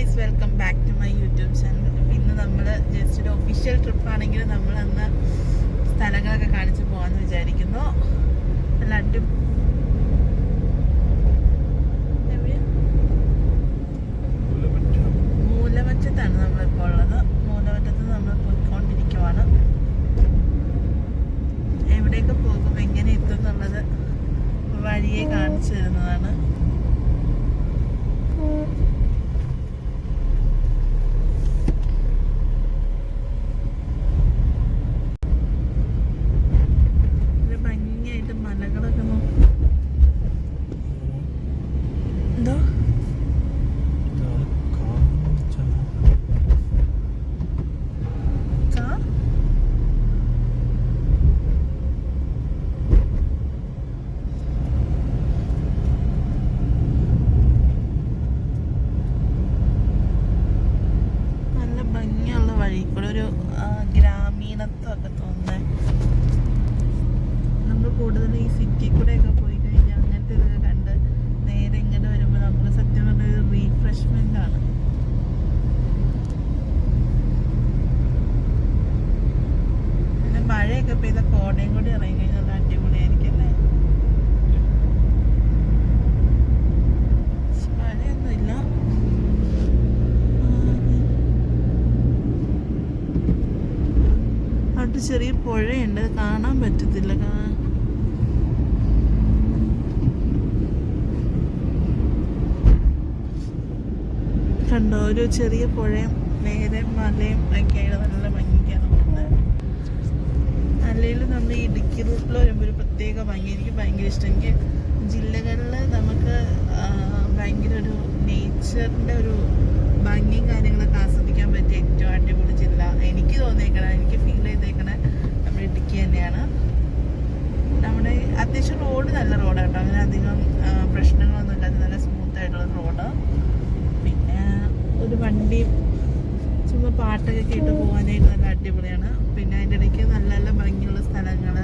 Guys, welcome back to my YouTube channel. ഇന്ന് നമ്മൾ just ഒരു ഒഫീഷ്യൽ ട്രിപ്പാണെങ്കിൽ നമ്മൾ അന്ന് സ്ഥലങ്ങളൊക്കെ കാണിച്ച് പോകാമെന്ന് വിചാരിക്കുന്നു. നല്ല മൂലമറ്റത്താണ് നമ്മളിപ്പോൾ ഉള്ളത്. മൂലമറ്റത്ത് നമ്മൾ പോയിക്കൊണ്ടിരിക്കുവാണ്. എവിടെയൊക്കെ പോകും, എങ്ങനെ എത്തും എന്നുള്ളത് വഴിയെ കാണിച്ചു തരുന്നതാണ്. മലകളൊക്കെ നോക്കും. എന്തോ നല്ല ഭംഗിയുള്ള വഴി കൂടെ ഒരു ഗ്രാമീണത്വമൊക്കെ തോന്നുന്നത്. നമ്മൾ കൂടുതൽ ഈ സിറ്റി കൂടെയൊക്കെ പോയി കഴിഞ്ഞാൽ അങ്ങനത്തെ ഇതൊക്കെ കണ്ട് നേരെ ഇങ്ങനെ വരുമ്പോൾ നമുക്ക് സത്യം പറഞ്ഞ ഒരു റീഫ്രഷ്മെന്റ് ആണ്. പിന്നെ മഴയൊക്കെ പെയ്ത കോടയും കൂടി ഇറങ്ങി കഴിഞ്ഞാൽ അടിപൊളിയായിരിക്കും അല്ലേ? മഴയൊന്നുമില്ല. അവിടെ ചെറിയ പുഴയുണ്ട്, കാണാൻ പറ്റത്തില്ല. കണ്ടോ, ഒരു ചെറിയ പുഴയും നേരെ മലയും ഒക്കെയാണ്. നല്ല ഭംഗിയാണ് പോകുന്നത്. അല്ലെങ്കിൽ നമ്മൾ ഈ ഇടുക്കി റൂട്ടിൽ വരുമ്പോൾ ഒരു പ്രത്യേക ഭംഗി. എനിക്ക് ഭയങ്കര ഇഷ്ടം. എനിക്ക് ജില്ലകളിൽ നമുക്ക് ഭയങ്കര ഒരു നേച്ചറിൻ്റെ ഒരു ഭംഗിയും കാര്യങ്ങളൊക്കെ ആസ്വദിക്കാൻ പറ്റിയ ഏറ്റവും അടിപൊളി ജില്ല എനിക്ക് തോന്നിയേക്കണേ, എനിക്ക് ഫീൽ ചെയ്തേക്കണേ നമ്മുടെ ഇടുക്കി തന്നെയാണ്. നമ്മുടെ അത്യാവശ്യം റോഡ് നല്ല റോഡാണ് കേട്ടോ. അങ്ങനെ അധികം പ്രശ്നങ്ങളൊന്നും ഇല്ലാതെ നല്ല സ്മൂത്ത് ആയിട്ടുള്ള റോഡ്. പിന്നെ ഒരു വണ്ടി ചുമ്മാ പാട്ടൊക്കെ കേട്ട് പോകാനായിട്ട് നല്ല അടിപൊളിയാണ്. പിന്നെ അതിൻ്റെ ഇടയ്ക്ക് നല്ല നല്ല ഭംഗിയുള്ള സ്ഥലങ്ങൾ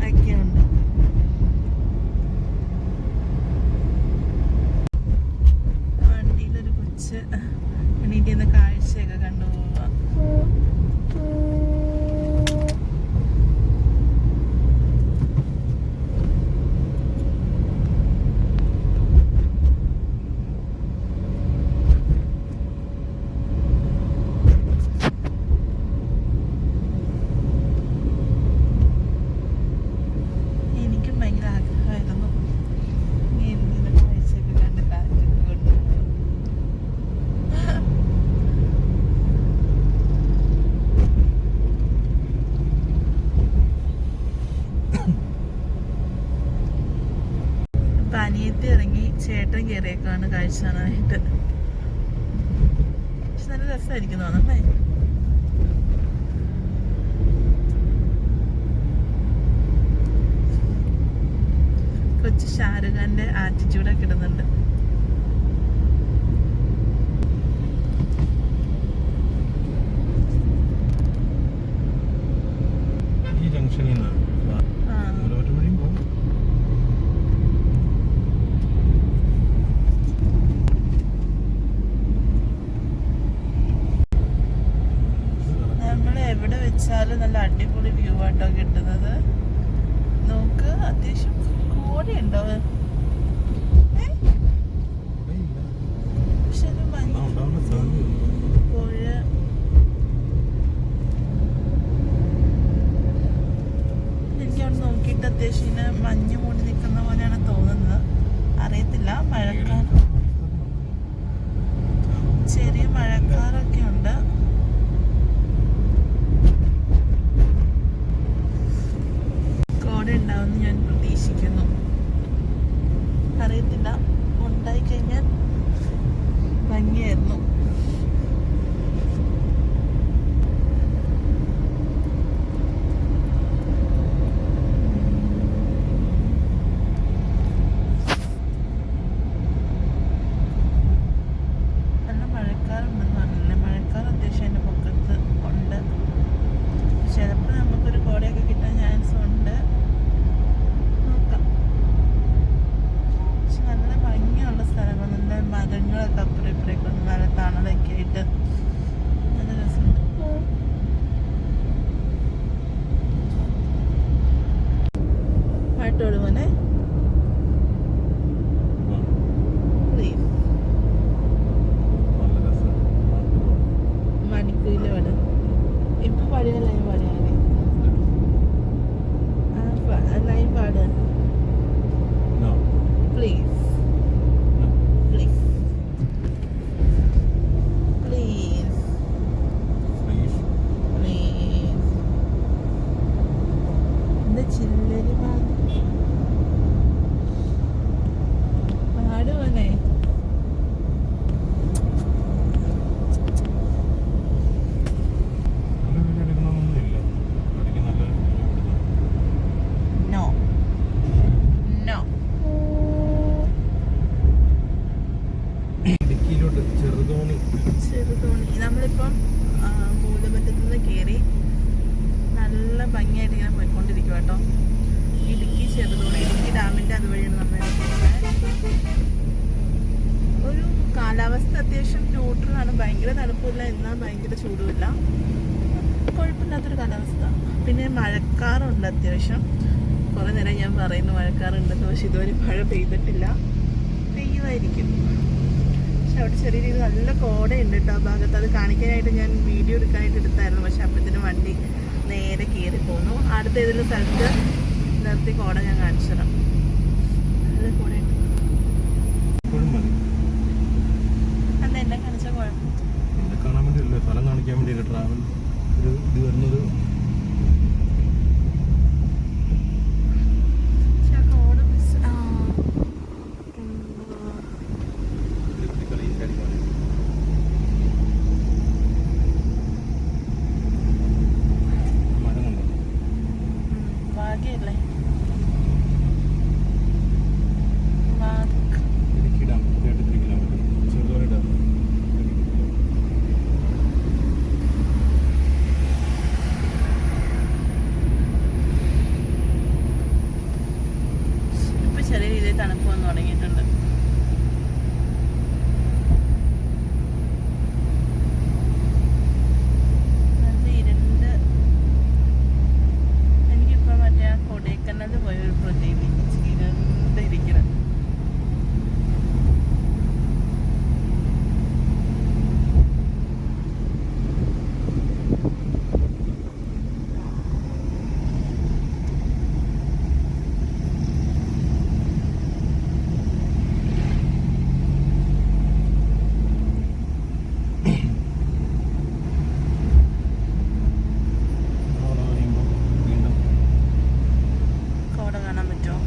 ഒക്കെയുണ്ട്. വണ്ടിയിലൊരു കൊച്ച് എണീറ്റ് നിന്ന് കാഴ്ചയൊക്കെ കണ്ടുപോവുക. പനിയത്ത് ഇറങ്ങി ചേട്ടൻ കയറിയേക്കാണ് കാഴ്ച കാണാനായിട്ട്. പക്ഷെ നല്ല രസമായിരിക്കും തോന്നല്ലേ? കൊച്ചു ഷാരൂഖ് ഖാന്റെ ആറ്റിറ്റ്യൂഡൊക്കെ ഇടുന്നുണ്ട്. എവിടെ വെച്ചാലും നല്ല അടിപൊളി വ്യൂ ആട്ടോ കിട്ടുന്നത്. നോക്ക്, അത്യാവശ്യം കോടയുണ്ടോ? പക്ഷെ പുഴ എനിക്കവിടെ നോക്കിയിട്ട് അത്യാവശ്യം മഞ്ഞ് മൂടി നിൽക്കുന്ന പോലെയാണ് തോന്നുന്നത്. അറിയത്തില്ല, മഴക്കാലം ചെറിയ മഴക്കാറൊക്കെ ഉണ്ട്. ഉണ്ടാവുമെന്ന് ഞാൻ പ്രതീക്ഷിക്കുന്നു. മരങ്ങളൊക്കെ അപ്പുറം ഇപ്പുറേക്ക് വന്ന് നല്ല തണലൊക്കെ ആയിട്ട് നല്ല രസമുണ്ട്. പാട്ടോട് മോനെ പ്ലീസ്. മണിക്കൂല പാട് ഇപ്പൊ പാടിയ ലൈൻ പാടിയാലേ ലൈൻ പാട് പ്ലീസ് പ്ലീസ് പ്ലീസ് പ്ലീസ്. എന്താ ചില്ലരി പാടുവനെ. No no. ചെറുതോണി നമ്മളിപ്പം മൂലമറ്റത്തു നിന്ന് കയറി നല്ല ഭംഗിയായിട്ട് ഇങ്ങനെ പോയിക്കൊണ്ടിരിക്കും കേട്ടോ. ഇടുക്കി ചെറുതോണി, ഇടുക്കി ഡാമിൻ്റെ അതുവഴിയാണ് നമ്മൾ പോകുന്നത്. ഒരു കാലാവസ്ഥ അത്യാവശ്യം ന്യൂട്രലാണ്. ഭയങ്കര തണുപ്പില്ല എന്നാൽ ഭയങ്കര ചൂടുമില്ല. കുഴപ്പമില്ലാത്തൊരു കാലാവസ്ഥ. പിന്നെ മഴക്കാറുണ്ട് അത്യാവശ്യം. കുറേ നേരം ഞാൻ പറയുന്നു മഴക്കാറുണ്ടെന്ന്, പക്ഷെ ഇതുവരെ മഴ പെയ്തിട്ടില്ല. പെയ്യുമായിരിക്കും. പക്ഷെ അവിടെ ചെറിയ രീതിയിൽ നല്ല കോടയുണ്ട് കേട്ടോ ആ ഭാഗത്ത്. അത് കാണിക്കാനായിട്ട് ഞാൻ വീഡിയോ എടുക്കാനായിട്ട് എടുത്തായിരുന്നു. പക്ഷെ അപ്പോഴത്തേനും വണ്ടി നേരെ കയറി പോന്നു. അടുത്ത ഏതെങ്കിലും സ്ഥലത്ത് നിർത്തി കോട ഞാൻ കാണിച്ചു തരാം. നല്ല കോടയുണ്ട്. അന്ന് എന്നെ കാണിച്ച കുഴപ്പം കാണാൻ വേണ്ടിയല്ലോ, സ്ഥലം കാണിക്കാൻ വേണ്ടിയിട്ട് ട്രാവൽ ഒരു ഇത് വരുന്നത്. ഭാഗ്യല്ലേ ഇപ്പൊ ചെറിയ രീതിയിൽ തണുപ്പ് വന്ന് തുടങ്ങിയിട്ടുണ്ട്. നല്ല ഇരുണ്ട്. എനിക്കിപ്പോ മറ്റേ ആ കൊടൈക്കനാൽ പോയൊരു പ്രതീക്ഷ ഇരുണ്ടിരിക്കണം. കോട കാണാൻ പറ്റുമോ?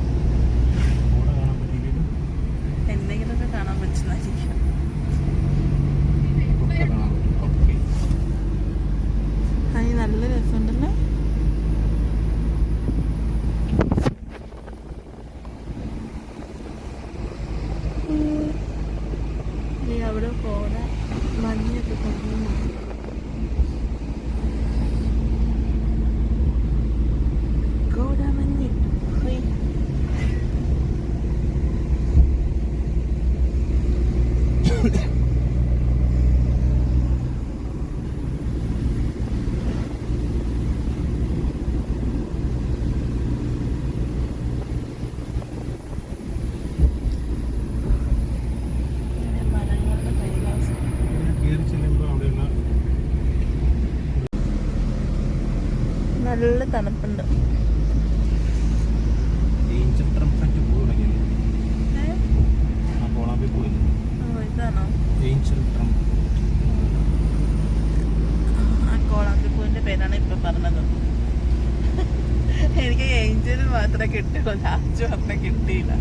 എന്തെങ്കിലുമൊക്കെ കാണാൻ പറ്റുന്നതായിരിക്കും. അതിന് നല്ല രസമുണ്ടല്ലേ. അവിടെ കോട മഞ്ഞൊക്കെ കൊണ്ടുവന്നു. കോടമഞ്ഞ് മരങ്ങളുടെ പരിഹാസം. നല്ല തണുപ്പുണ്ട്. ഇതാണോ ആ കോളാമ്പിപ്പൂവിന്റെ പേരാണ് ഇപ്പൊ പറഞ്ഞത്. എനിക്ക് ഏഞ്ചൽ മാത്രമേ കിട്ടുള്ളൂ, ലാസ്റ്റ് പറഞ്ഞ കിട്ടിയില്ല.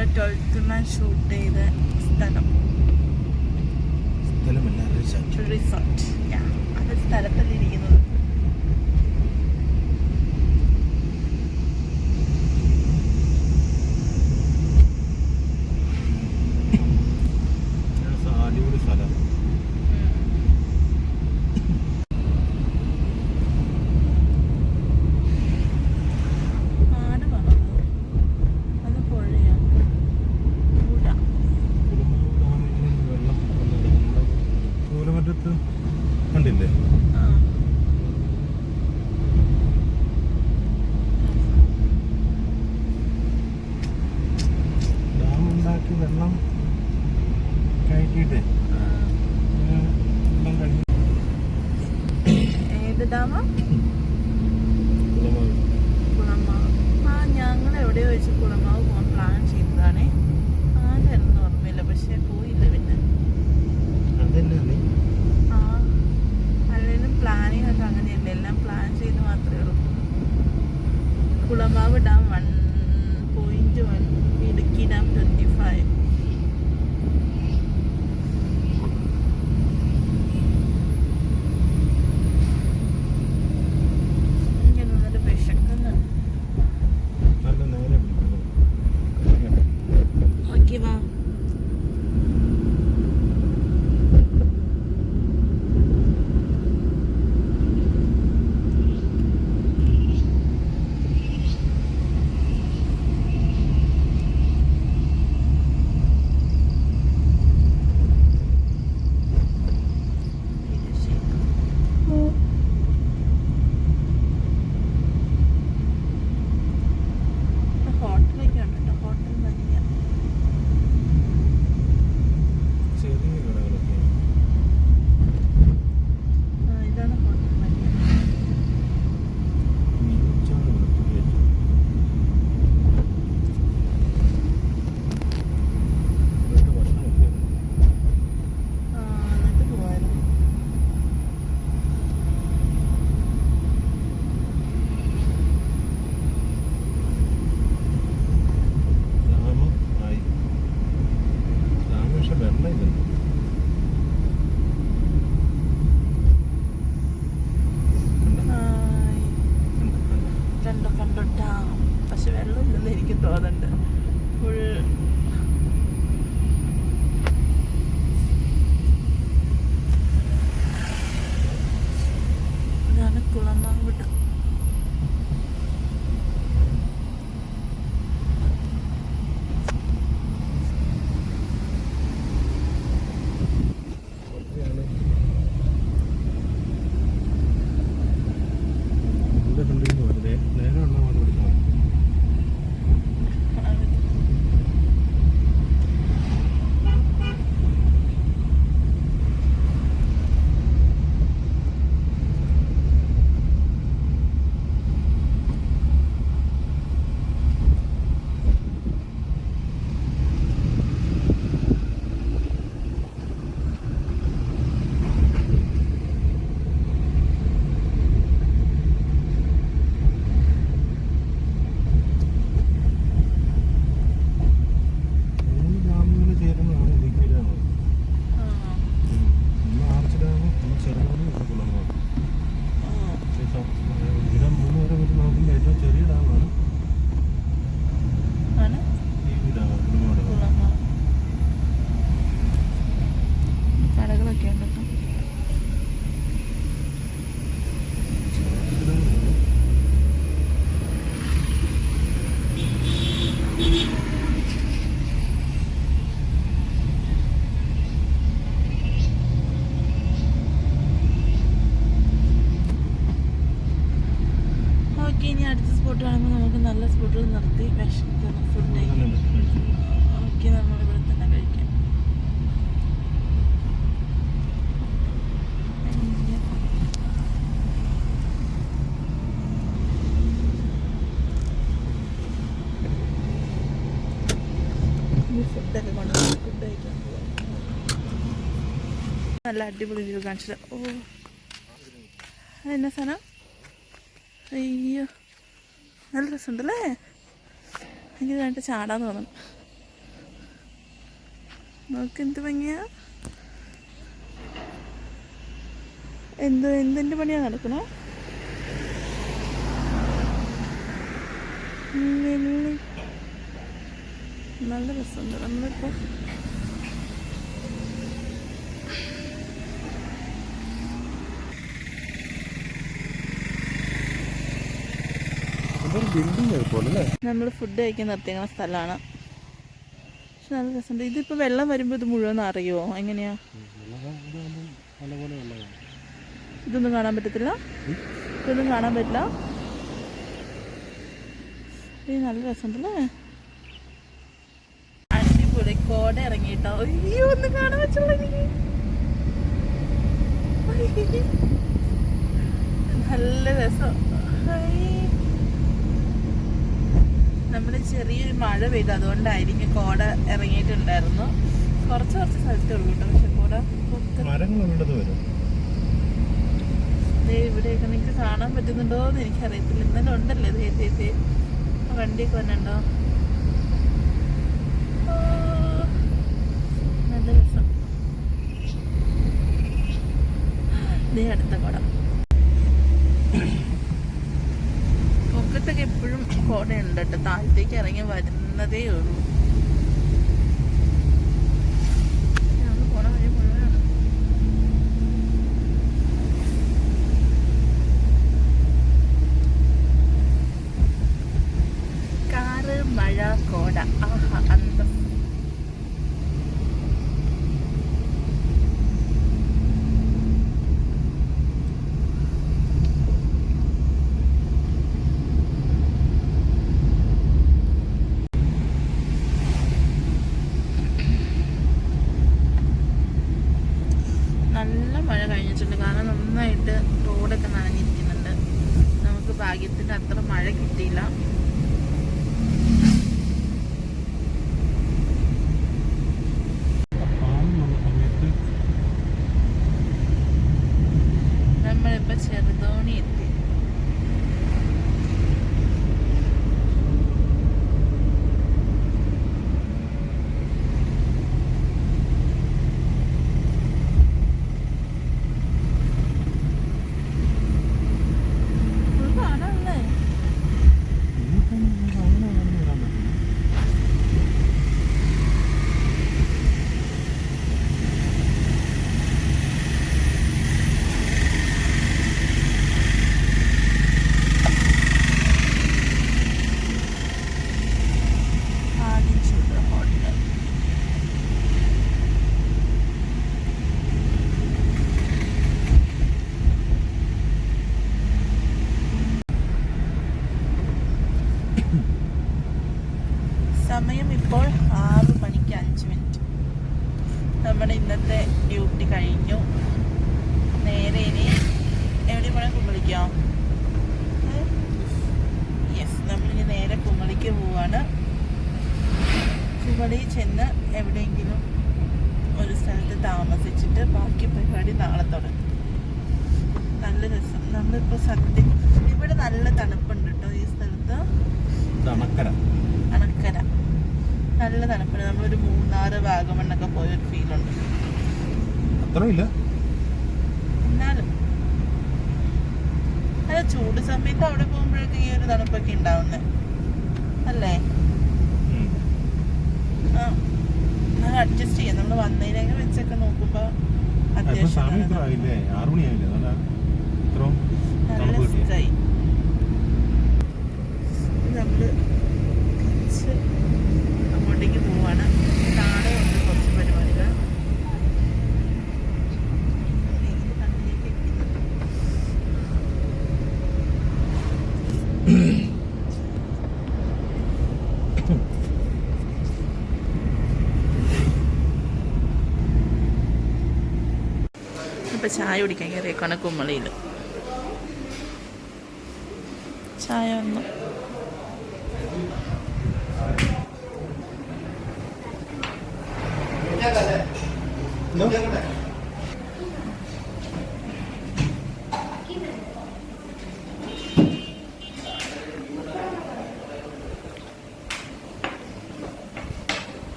നമ്മുടെ 12th മാൻ ഷൂട്ട് ചെയ്ത സ്ഥലം. റിസോർട്ട്. അതൊരു സ്ഥലത്തല്ല ഇരിക്കുന്നത്. അടിപൊളി സ്ഥലം. കണ്ടില്ലേ ഡാം ഉണ്ടാക്കി വെള്ളം കയറ്റിയിട്ടേ വെള്ളം കഴിഞ്ഞു. ഏത് ഡാമാ? കുളമാവ്. ഞങ്ങൾ എവിടെയോ വെച്ച് കുളമാവ് പോകാൻ പ്ലാൻ ചെയ്തതാണേ. ആരായിരുന്നു ഓർമ്മയില്ല, പക്ഷെ പോയില്ല. പിന്നെ അല്ലെങ്കിലും പ്ലാനിങ് ഒക്കെ അങ്ങനെയല്ല, എല്ലാം പ്ലാൻ ചെയ്ത് മാത്രമേ ഉള്ളൂ. Kulamavu dam 1.1, Idukki dam 25. ഇങ്ങനെ വന്നിട്ട് വിശക്കുന്നുണ്ട്. ഓക്കെ വാ. പക്ഷെ വെള്ളമില്ലെന്ന് എനിക്ക് തോന്നുന്നുണ്ട്. ഇതാണ് കുളമാവ് ഡാം. ഇനി അടുത്ത സ്പോട്ട് കാണുമ്പോൾ നമുക്ക് നല്ല സ്പോട്ടിൽ നിർത്തി വിശക്കണം, ഫുഡ് കഴിക്കാം. ഓക്കെ, നമ്മളിവിടെ തന്നെ കഴിക്കാം. ഫുഡൊക്കെ കൊണ്ട് ഫുഡ് കഴിക്കാൻ പോവാം. നല്ല അടിപൊളി വ്യൂ കാണിച്ചത്. ഓ, അതെന്നാ സാധനം? അയ്യോ, നല്ല രസമുണ്ടല്ലേ. എനിക്ക് കണ്ടിട്ട് ചാടാൻ തോന്നും. നോക്ക് എന്ത് ഭംഗിയാ. എന്തിൻ്റെ പണിയാണ് നടക്കണേ? നല്ല രസമുണ്ട്. നമ്മളിപ്പോൾ നമ്മൾ ഫുഡ് കഴിക്കാൻ നിർത്തിക്കുന്ന സ്ഥലമാണ്. പക്ഷെ നല്ല രസമുണ്ട്. ഇതിപ്പോൾ വെള്ളം വരുമ്പോൾ ഇത് മുഴുവൻ അറിയുമോ? എങ്ങനെയാ? ഇതൊന്നും കാണാൻ പറ്റത്തില്ല. ഇതൊന്നും കാണാൻ പറ്റില്ല. ഇത് നല്ല രസമുണ്ടല്ലേ. അടിപൊളി. കോട ഇറങ്ങിയിട്ടോ. അയ്യോ ഒന്ന് കാണാൻ പറ്റുള്ളൂ എനിക്ക്. നല്ല രസം. നമ്മൾ ചെറിയൊരു മഴ പെയ്തു, അതുകൊണ്ടായിരിക്കും കോട ഇറങ്ങിയിട്ടുണ്ടായിരുന്നു. കുറച്ച് സ്ഥലത്തേ ഉള്ളൂ കേട്ടോ. പക്ഷെ കോട ഇവിടെയൊക്കെ നിങ്ങൾക്ക് കാണാൻ പറ്റുന്നുണ്ടോ എന്ന് എനിക്കറിയത്തില്ല. ഇന്നലെ ഉണ്ടല്ലേ വണ്ടിയൊക്കെ വന്നുണ്ടോ? നല്ല രസം. അടുത്ത കോട. പൊക്കത്തൊക്കെ എപ്പോഴും കോടയുണ്ട് കേട്ടോ. താഴത്തേക്ക് ഇറങ്ങി വരുന്നതേ ഉള്ളൂ. ഞങ്ങൾ പോണ വഴി മുഴുവനാണ്. കാറ്, മഴ, കോട. ആഹാ അന്തം. നല്ല മഴ കഴിഞ്ഞിട്ടുണ്ട്. കാരണം നന്നായിട്ട് റോഡൊക്കെ നനഞ്ഞിരിക്കുന്നുണ്ട്. നമുക്ക് ഭാഗ്യത്തിന് അത്ര മഴ കിട്ടിയില്ല. നമ്മളിപ്പോ ചെറുതോണി എത്തി. സമയം ഇപ്പോൾ 6:05. നമ്മുടെ ഇന്നത്തെ ഡ്യൂട്ടി കഴിഞ്ഞു. നേരെ ഇനി എവിടെ പോകണം? കുമളിക്കോ? യെസ്, നമ്മളിനി നേരെ കുമളിക്ക് പോവാണ്. കുമളി ചെന്ന് എവിടെയെങ്കിലും ഒരു സ്ഥലത്ത് താമസിച്ചിട്ട് ബാക്കി പരിപാടി നാളെ തുടങ്ങും. നല്ല രസം. നമ്മളിപ്പോൾ സത്യം ഇവിടെ നല്ല തണുപ്പുണ്ട് കേട്ടോ. ഈ സ്ഥലത്ത് അണക്കര നല്ല തണുപ്പാണ്. നമ്മളൊരു മൂന്നാറ്, വാഗമണ്ണൊക്കെ പോയൊരു ഫീലുണ്ട്. അത്രയില്ല എന്നാലും അല്ല, ചൂട് സമയത്ത് അവിടെ പോകുമ്പോഴൊക്കെ ഈ ഒരു തണുപ്പൊക്കെ ഉണ്ടാവുന്നേ അല്ലേ? അഡ്ജസ്റ്റ് ചെയ്യാം. നമ്മൾ വന്നതിനൊക്കെ വെച്ചൊക്കെ നോക്കുമ്പോ അത്യാവശ്യം നല്ല സുഖമായി. നമ്മള് അങ്ങോട്ടേക്ക് പോവാണ്. നാളെ ഉണ്ട് കുറച്ച് പരിപാടികൾ. ഇപ്പൊ ചായ കുടിക്കാൻ കയറിയേക്കാണ് കുമളിയിൽ. ചായ വന്നു.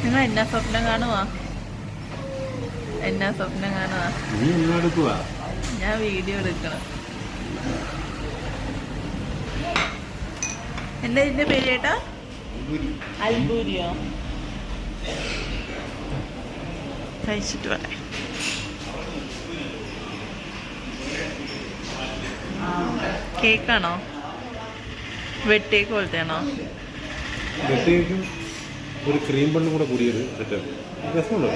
നിങ്ങൾ എന്നാ സ്വപ്നം കാണുവാ? എന്നാ സ്വപ്നം കാണുവാ? ഞാൻ വീഡിയോ എടുക്കണം. എന്താ ഇതിന്റെ പേര് ചേട്ടാ? അൽബൂരിയോ? കഴിച്ചിട്ട് പറയാം. കേക്കാണോ? വെട്ടേക്ക് പോലത്തെയാണോ? വെട്ടേക്കും ഒരു ക്രീം ബണ്ണും കൂടെ കൂടിയത് സെറ്റാണ്. രസമുണ്ടോ?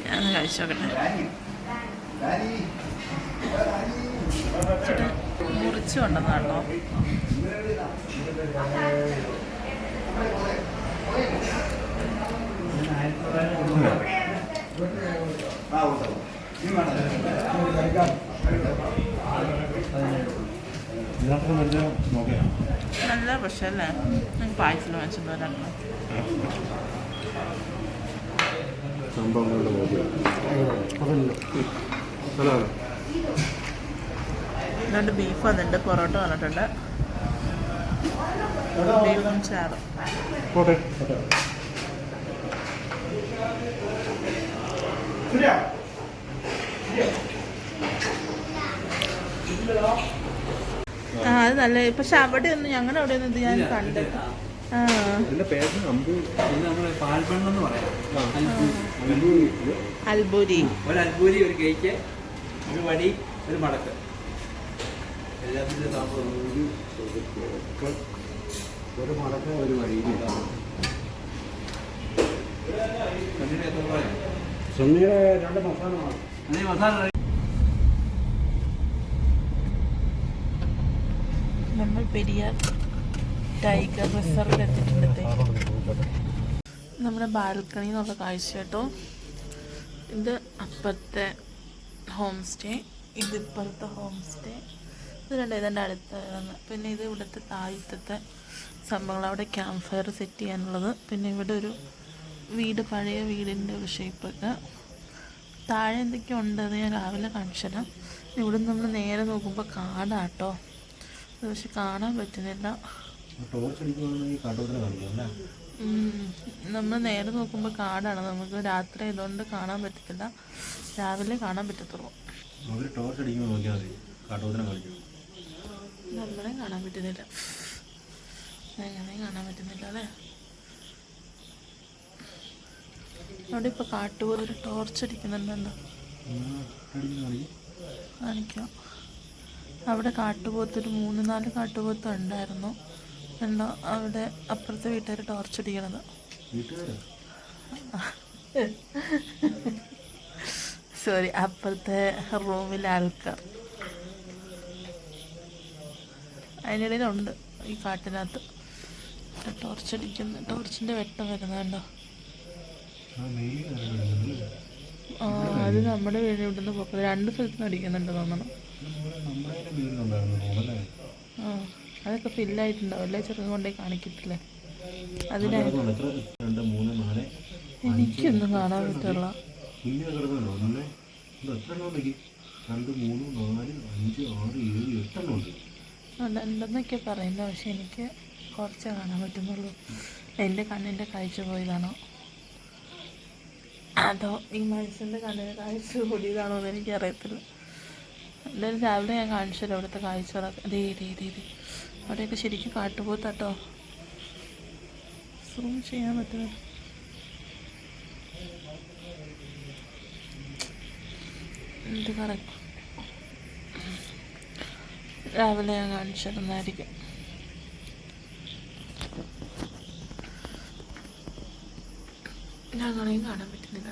ഞാൻ കഴിച്ചു നോക്കട്ടെ. മുറിച്ചു കൊണ്ടുവന്നാണോ? നല്ല പക്ഷേ അല്ലേ? നിങ്ങൾക്ക് പായസം വാങ്ങിച്ചിട്ട് വരാണോ? രണ്ട് ബീഫ് വന്നിട്ടുണ്ട്, പൊറോട്ട വന്നിട്ടുണ്ട്, ബീഫും ചാറും. ആ അത് നല്ല. പക്ഷെ അവിടെ ഒന്നും ഞങ്ങളുടെ അവിടെ ഒന്നും ഇത് ഞാൻ കണ്ടിട്ട്. അൽബൂരി, ഒരു അൽബൂരി, ഒരു കേക്ക്, ഒരു വടി, ഒരു മടക്ക്, എല്ലാത്തിൻ്റെ ഒരു മടക്ക ഒരു വഴി. സുന്നിയുടെ 2 മസാല. നമ്മൾ പെരിയാർ ടൈഗർ റിസർവിൽ എത്തിയിട്ടുണ്ട്. നമ്മുടെ ബാൽക്കണി എന്നുള്ള കാഴ്ച കേട്ടോ. ഇത് അപ്പുറത്തെ ഹോം സ്റ്റേ, ഇത് ഇപ്പുറത്തെ ഹോം സ്റ്റേ. ഇത് രണ്ടും ഇതിൻ്റെ അടുത്താണ്. പിന്നെ ഇത് ഇവിടുത്തെ താഴത്തെ സംഭവങ്ങൾ. അവിടെ ക്യാമ്പ് ഫയർ സെറ്റ് ചെയ്യാനുള്ളത്. പിന്നെ ഇവിടെ ഒരു വീട്, പഴയ വീടിൻ്റെ ഒരു ഷേപ്പൊക്കെ. താഴെ എന്തൊക്കെയോ ഉണ്ടെന്ന് ഞാൻ രാവിലെ കാണിച്ചുതരാം. ഇവിടെ നിന്ന് നമ്മൾ നേരെ നോക്കുമ്പോൾ കാടാട്ടോ. പക്ഷെ കാണാൻ പറ്റുന്നില്ല. നമ്മൾ നേരെ നോക്കുമ്പോൾ കാടാണ്. നമുക്ക് രാത്രി ആയതുകൊണ്ട് കാണാൻ പറ്റത്തില്ല. രാവിലെ കാണാൻ പറ്റത്തുള്ളൂ. നമ്മളെ കാണാൻ പറ്റുന്നില്ല. അങ്ങനെ കാണാൻ പറ്റുന്നില്ല അല്ലേ? അവിടെ ഇപ്പോൾ കാട്ടുപോലെ ഒരു ടോർച്ച് അടിക്കുന്നുണ്ടോ? കാണിക്കാം. അവിടെ കാട്ടുപോത്തൊരു 3-4 കാട്ടുപോത്ത് ഉണ്ടായിരുന്നു. ഉണ്ടോ? അവിടെ അപ്പുറത്തെ വീട്ടുകാർ ടോർച്ച് അടിക്കണത്. സോറി, അപ്പുറത്തെ റൂമിലെ ആൾക്കാർ. അതിനിടയിലുണ്ട് ഈ കാട്ടിനകത്ത് ടോർച്ച് അടിക്കുന്ന. ടോർച്ചിൻ്റെ വെട്ടം വരുന്നുണ്ടോ? ആ, അത് നമ്മുടെ വീട് ഇവിടുന്ന് പോക്കുന്നത് 2 സ്ഥലത്തുനിന്ന് അടിക്കുന്നുണ്ട് തോന്നണം. ആ, അതൊക്കെ ഫില്ലായിട്ടുണ്ടാവും അല്ലേ? ചെറുതും കൊണ്ടേ കാണിക്കത്തില്ലേ? എനിക്കൊന്നും കാണാൻ പറ്റില്ല. ഉണ്ടെന്നൊക്കെ പറയുന്നത്. പക്ഷെ എനിക്ക് കുറച്ചേ കാണാൻ പറ്റുന്നുള്ളൂ. എൻ്റെ കണ്ണിൻ്റെ കാഴ്ച പോയതാണോ അതോ ഈ മനുഷ്യൻ്റെ കണ്ണിൻ്റെ കാഴ്ച കൂടിയതാണോ എന്ന് എനിക്കറിയത്തില്ല. എന്തായാലും രാവിലെ ഞാൻ കാണിച്ചല്ലോ അവിടുത്തെ കാഴ്ചകളൊക്കെ. അതേ അവിടെയൊക്കെ ശരിക്കും കാട്ടുപോത്താട്ടോ. സൂം ചെയ്യാൻ പറ്റുമോ? എന്ത് കറക്റ്റ് രാവിലെ ഞാൻ കാണിച്ചിരുന്നായിരിക്കും. ഞങ്ങളെയും കാണാൻ പറ്റുന്നില്ല.